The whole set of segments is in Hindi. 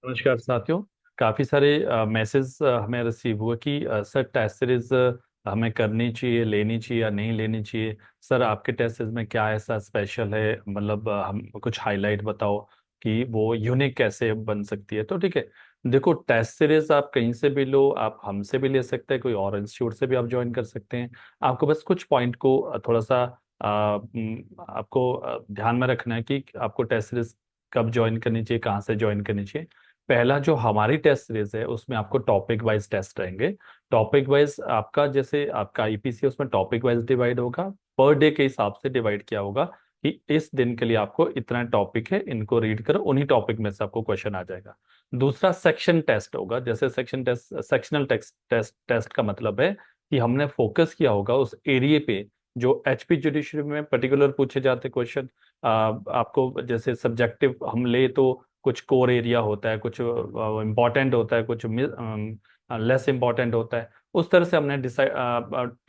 नमस्कार साथियों। काफ़ी सारे मैसेज हमें रिसीव हुए कि सर टेस्ट सीरीज हमें करनी चाहिए, लेनी चाहिए या नहीं लेनी चाहिए। सर आपके टेस्ट सीरीज में क्या ऐसा स्पेशल है, मतलब हम कुछ हाईलाइट बताओ कि वो यूनिक कैसे बन सकती है। तो ठीक है, देखो टेस्ट सीरीज आप कहीं से भी लो, आप हमसे भी ले सकते हैं, कोई और इंस्टीट्यूट से भी आप ज्वाइन कर सकते हैं। आपको बस कुछ पॉइंट को थोड़ा सा आपको ध्यान में रखना है कि आपको टेस्ट सीरीज कब ज्वाइन करनी चाहिए, कहाँ से ज्वाइन करनी चाहिए। पहला जो हमारी टेस्ट सीरीज है उसमें आपको टॉपिक वाइज टेस्ट रहेंगे। टॉपिक वाइज आपका, जैसे आपका आईपीसी उसमें टॉपिक वाइज डिवाइड होगा, पर डे के हिसाब से डिवाइड किया होगा कि इस दिन के लिए आपको इतना टॉपिक है, इनको रीड करो, उन्हीं टॉपिक में से आपको क्वेश्चन आ जाएगा। दूसरा सेक्शन टेस्ट होगा। जैसे section test, sectional test test test का मतलब है कि हमने फोकस किया होगा उस एरिया पे जो एचपी जुडिशरी में पर्टिकुलर पूछे जाते क्वेश्चन। आपको जैसे सब्जेक्टिव हम ले तो कुछ कोर एरिया होता है, कुछ इम्पोर्टेंट होता है, कुछ लेस इम्पोर्टेंट होता है। उस तरह से हमने डिसाइड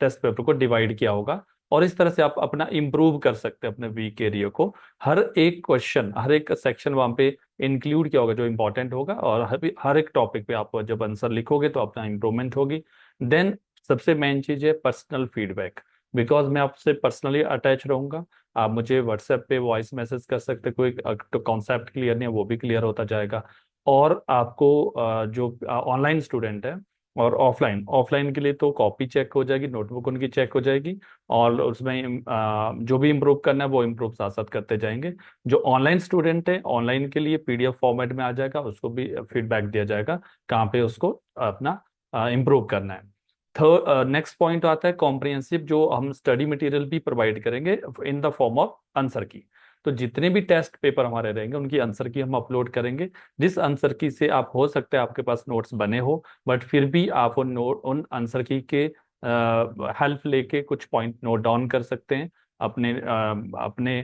टेस्ट पेपर को डिवाइड किया होगा। और इस तरह से आप अपना इम्प्रूव कर सकते हैं अपने वीक एरिया को। हर एक क्वेश्चन, हर एक सेक्शन वहां पे इंक्लूड किया होगा जो इम्पोर्टेंट होगा, और हर एक टॉपिक पे आप जब आंसर लिखोगे तो अपना इम्प्रूवमेंट होगी। देन सबसे मेन चीज है पर्सनल फीडबैक। बिकॉज मैं आपसे पर्सनली अटैच रहूंगा। आप मुझे व्हाट्सएप पे वॉइस मैसेज कर सकते हैं, कोई तो कॉन्सेप्ट क्लियर नहीं है वो भी क्लियर होता जाएगा। और आपको जो ऑनलाइन स्टूडेंट है और ऑफलाइन ऑफलाइन के लिए तो कॉपी चेक हो जाएगी, नोटबुक उनकी चेक हो जाएगी। और उसमें जो भी इम्प्रूव करना है वो इम्प्रूव साथ साथ करते जाएंगे। जो ऑनलाइन स्टूडेंट है ऑनलाइन के लिए पीडीएफ फॉर्मेट में आ जाएगा, उसको भी फीडबैक दिया जाएगा कहाँ पे उसको अपना इम्प्रूव करना है। थर्ड नेक्स्ट पॉइंट आता है कॉम्प्रिहेंसिव, जो हम स्टडी मटेरियल भी प्रोवाइड करेंगे in the form of answer की। तो जितने भी टेस्ट पेपर हमारे रहेंगे उनकी आंसर की हम अपलोड करेंगे। जिस आंसर की से आप, हो सकता है आपके पास नोट्स बने हो, बट फिर भी आप उन नोट, उन आंसर की के हेल्प लेके कुछ पॉइंट नोट डाउन कर सकते हैं, अपने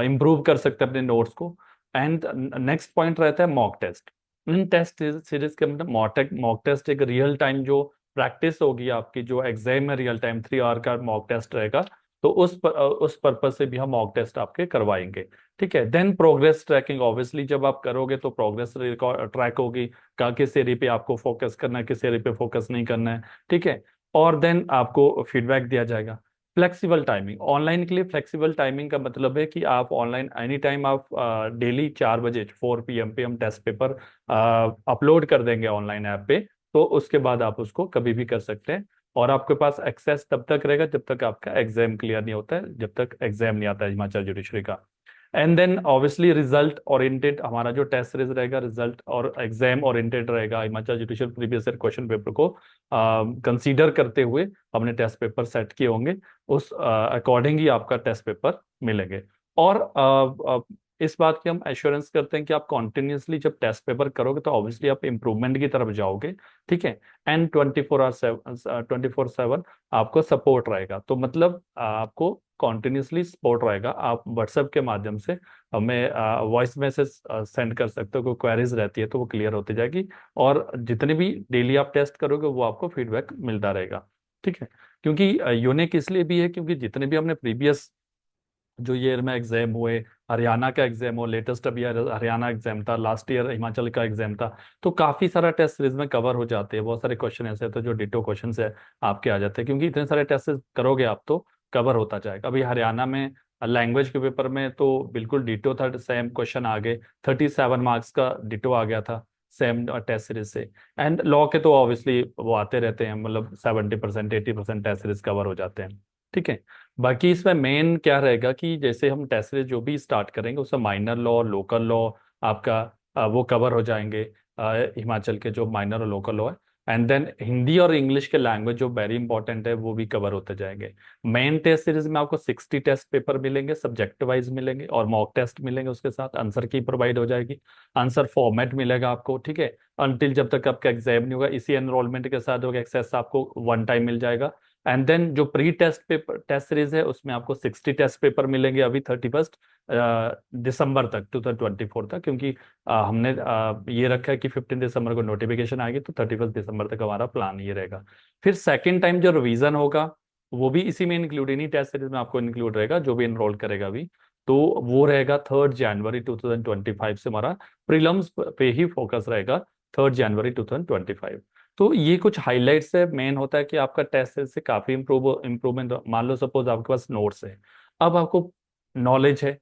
इम्प्रूव कर सकते हैं अपने नोट्स को। एंड नेक्स्ट पॉइंट रहता है मॉक टेस्ट। इन टेस्ट सीरीज के मतलब मॉक टेस्ट एक रियल टाइम जो प्रैक्टिस होगी आपकी, जो एग्जाम में रियल टाइम 3 आवर का मॉक टेस्ट रहेगा। तो उस पर्पज से भी हम मॉक टेस्ट आपके करवाएंगे। ठीक है। देन प्रोग्रेस ट्रैकिंग, ऑब्वियसली जब आप करोगे तो प्रोग्रेस ट्रैक होगी, किस एरिया पे आपको फोकस करना है, किस एरिया पे फोकस नहीं करना है। ठीक है। और देन आपको फीडबैक दिया जाएगा। फ्लेक्सिबल टाइमिंग, ऑनलाइन के लिए फ्लेक्सिबल टाइमिंग का मतलब है कि आप ऑनलाइन एनी टाइम, आप डेली 4 बजे 4 PM पे हम टेस्ट पेपर अपलोड कर देंगे ऑनलाइन ऐप पे। तो उसके बाद आप उसको कभी भी कर सकते हैं। और आपके पास एक्सेस तब तक रहेगा जब तक आपका एग्जाम क्लियर नहीं होता है, जब तक एग्जाम नहीं आता है हिमाचल जुडिशरी का। And then obviously result oriented हमारा जो टेस्ट सीरीज रहेगा, रिजल्ट और एग्जाम ओरिएंटेड रहेगा। Himachal judicial previous year question paper को कंसीडर करते हुए हमने टेस्ट पेपर सेट किए होंगे, उस अकॉर्डिंग ही आपका टेस्ट पेपर मिलेंगे। और इस बात की हम एश्योरेंस करते हैं कि आप कॉन्टिन्यूसली जब टेस्ट पेपर करोगे तो ऑब्वियसली आप इंप्रूवमेंट की तरफ जाओगे। ठीक है। एंड 24/7 आपको सपोर्ट रहेगा। तो मतलब आपको कॉन्टिन्यूसली सपोर्ट रहेगा। आप व्हाट्सएप के माध्यम से हमें वॉइस मैसेज सेंड कर सकते हो, कोई क्वेरीज रहती है तो वो क्लियर होती जाएगी। और जितने भी डेली आप टेस्ट करोगे वो आपको फीडबैक मिलता रहेगा। ठीक है। क्योंकि यूनिक इसलिए भी है क्योंकि जितने भी हमने प्रीवियस जो ईयर में एग्जाम हुए, हरियाणा का एग्जाम हो, लेटेस्ट अभी हरियाणा एग्जाम था, लास्ट ईयर हिमाचल का एग्जाम था, तो काफी सारा टेस्ट सीरीज में कवर हो जाते हैं। बहुत सारे क्वेश्चन ऐसे थे जो डिटो क्वेश्चन है आपके आ जाते हैं, क्योंकि इतने सारे टेस्ट करोगे आप तो कवर होता जाएगा। अभी हरियाणा में लैंग्वेज के पेपर में तो बिल्कुल डिटो था, सेम क्वेश्चन आ गए, 37 मार्क्स का डिटो आ गया था सेम टेस्ट सीरीज से। एंड लॉ के तो ऑब्वियसली वो आते रहते हैं, मतलब 70% 80% टेस्ट सीरीज कवर हो जाते हैं। ठीक है। बाकी इसमें मेन क्या रहेगा कि जैसे हम टेस्ट सीरीज जो भी स्टार्ट करेंगे उसमें माइनर लॉ, लोकल लॉ आपका वो कवर हो जाएंगे, हिमाचल के जो माइनर और लोकल लॉ है। एंड देन हिंदी और इंग्लिश के लैंग्वेज जो वेरी इंपॉर्टेंट है वो भी कवर होते जाएंगे। मेन टेस्ट सीरीज में आपको 60 टेस्ट पेपर मिलेंगे, सब्जेक्ट वाइज मिलेंगे, और मॉक टेस्ट मिलेंगे, उसके साथ आंसर की प्रोवाइड हो जाएगी, आंसर फॉर्मेट मिलेगा आपको। ठीक है। अनटिल जब तक आपका एग्जाम नहीं होगा, इसी एनरोलमेंट के साथ होगा, एक्सेस आपको वन टाइम मिल जाएगा। एंड देन जो pre test paper test series है उसमें आपको 60 टेस्ट पेपर मिलेंगे अभी 31 दिसंबर तक, 2024 तक, क्योंकि हमने ये रखा है कि 15 दिसंबर को नोटिफिकेशन आएगी, तो 31 दिसंबर तक हमारा प्लान ये रहेगा। फिर सेकेंड टाइम जो रिवीजन होगा वो भी इसी में इंक्लूड, इन्हीं टेस्ट सीरीज में आपको इंक्लूड रहेगा जो भी इनरोल करेगा अभी। तो वो रहेगा 3 जनवरी 2025 से हमारा प्रीलिम्स पे ही फोकस रहेगा, 3 जनवरी 2025। तो ये कुछ हाइलाइट्स है। मेन होता है कि आपका टेस्ट से काफी इम्प्रूवमेंट। मान लो सपोज आपके पास नोट्स है, अब आपको नॉलेज है,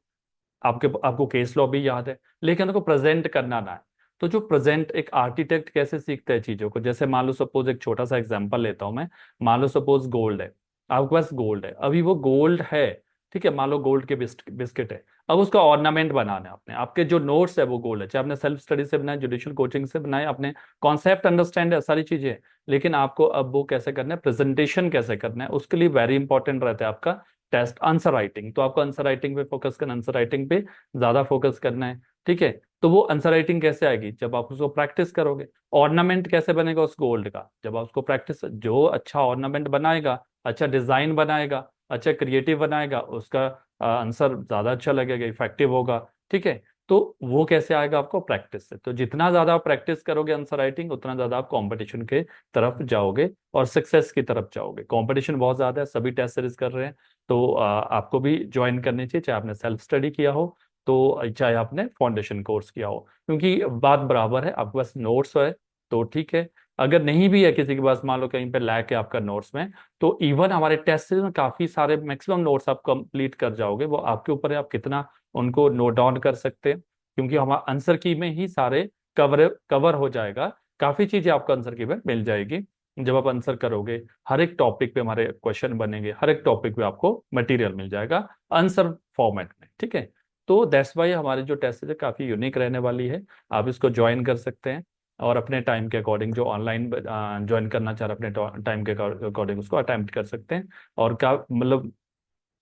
आपको केस लॉ भी याद है, लेकिन उसको प्रेजेंट करना ना है। तो जो प्रेजेंट, एक आर्किटेक्ट कैसे सीखता है चीजों को, जैसे मान लो सपोज एक छोटा सा एग्जांपल लेता हूं मैं। मान लो सपोज गोल्ड है, आपके पास गोल्ड है, अभी वो गोल्ड है, ठीक है, मान लो गोल्ड के बिस्किट है। अब उसका ऑर्नामेंट बनाना है आपने, आपके जो नोट्स है वो गोल्ड है, चाहे आपने सेल्फ स्टडी से बनाए, जुडिशियल कोचिंग से बनाए, आपने कॉन्सेप्ट अंडरस्टैंड है, सारी चीजें हैं। लेकिन आपको अब वो कैसे करना है, प्रेजेंटेशन कैसे करना है, उसके लिए वेरी इंपॉर्टेंट रहता है आपका टेस्ट आंसर राइटिंग। तो आपको आंसर राइटिंग पे फोकस करना, आंसर राइटिंग पे ज्यादा फोकस करना है, ठीक है। तो वो आंसर राइटिंग कैसे आएगी, जब आप उसको प्रैक्टिस करोगे। ऑर्नामेंट कैसे बनेगा उस गोल्ड का, जब आप उसको प्रैक्टिस, जो अच्छा ऑर्नामेंट बनाएगा, अच्छा डिजाइन बनाएगा, अच्छा क्रिएटिव बनाएगा, उसका आंसर ज्यादा अच्छा लगेगा, इफेक्टिव होगा, ठीक है। तो वो कैसे आएगा, आपको प्रैक्टिस से। तो जितना ज्यादा आप प्रैक्टिस करोगे आंसर राइटिंग, उतना ज्यादा आप कंपटीशन के तरफ जाओगे और सक्सेस की तरफ जाओगे। कंपटीशन बहुत ज्यादा है, सभी टेस्ट सीरीज कर रहे हैं। तो आपको भी ज्वाइन करनी चाहिए, चाहे आपने सेल्फ स्टडी किया हो, तो चाहे आपने फाउंडेशन कोर्स किया हो, क्योंकि बात बराबर है। आपके पास नोट्स है तो ठीक है, अगर नहीं भी है किसी के पास, मान लो कहीं पे लैक है आपका नोट्स में, तो इवन हमारे टेस्ट में काफी सारे मैक्सिमम नोट्स आप कंप्लीट कर जाओगे। वो आपके ऊपर है, आप कितना उनको नोट डाउन कर सकते हैं, क्योंकि हमारा आंसर की में ही सारे कवर कवर हो जाएगा। काफी चीजें आपको आंसर की में मिल जाएगी जब आप आंसर करोगे। हर एक टॉपिक पे हमारे क्वेश्चन बनेंगे, हर एक टॉपिक पे आपको मटेरियल मिल जाएगा आंसर फॉर्मेट में, ठीक है। तो दैट्स वाई हमारी जो टेस्ट है काफ़ी यूनिक रहने वाली है। आप इसको ज्वाइन कर सकते हैं और अपने टाइम के अकॉर्डिंग, जो ऑनलाइन ज्वाइन करना चाह रहे हैं अपने टाइम के अकॉर्डिंग, उसको अटेम्प्ट कर सकते हैं। और का मतलब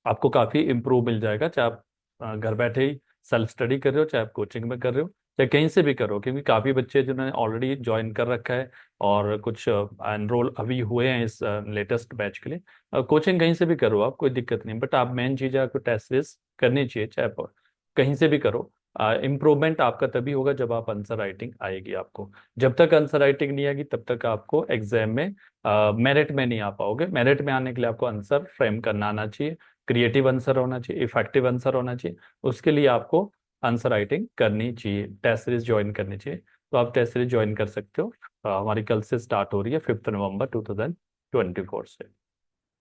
आपको काफ़ी इम्प्रूव मिल जाएगा, चाहे आप घर बैठे ही सेल्फ स्टडी कर रहे हो, चाहे आप कोचिंग में कर रहे हो, चाहे कहीं से भी करो। क्योंकि काफ़ी बच्चे जिन्होंने ऑलरेडी ज्वाइन कर रखा है और कुछ एनरोल अभी हुए हैं इस लेटेस्ट बैच के लिए, कोचिंग कहीं से भी करो आप, कोई दिक्कत नहीं। बट आप मेन चीज़ है, आपको टेस्ट सीरीज करनी चाहिए, चाहे आप कहीं से भी करो। इम्प्रूवमेंट आपका तभी होगा जब आप आंसर राइटिंग आएगी आपको। जब तक आंसर राइटिंग नहीं आएगी तब तक आपको एग्जाम में मेरिट में नहीं आ पाओगे। मेरिट में आने के लिए आपको आंसर फ्रेम करना आना चाहिए, क्रिएटिव आंसर होना चाहिए, इफेक्टिव आंसर होना चाहिए। उसके लिए आपको आंसर राइटिंग करनी चाहिए, टेस्ट सीरीज ज्वाइन करनी चाहिए। तो आप टेस्ट सीरीज ज्वाइन कर सकते हो। हमारी कल से स्टार्ट हो रही है, 5 नवंबर 2024 से।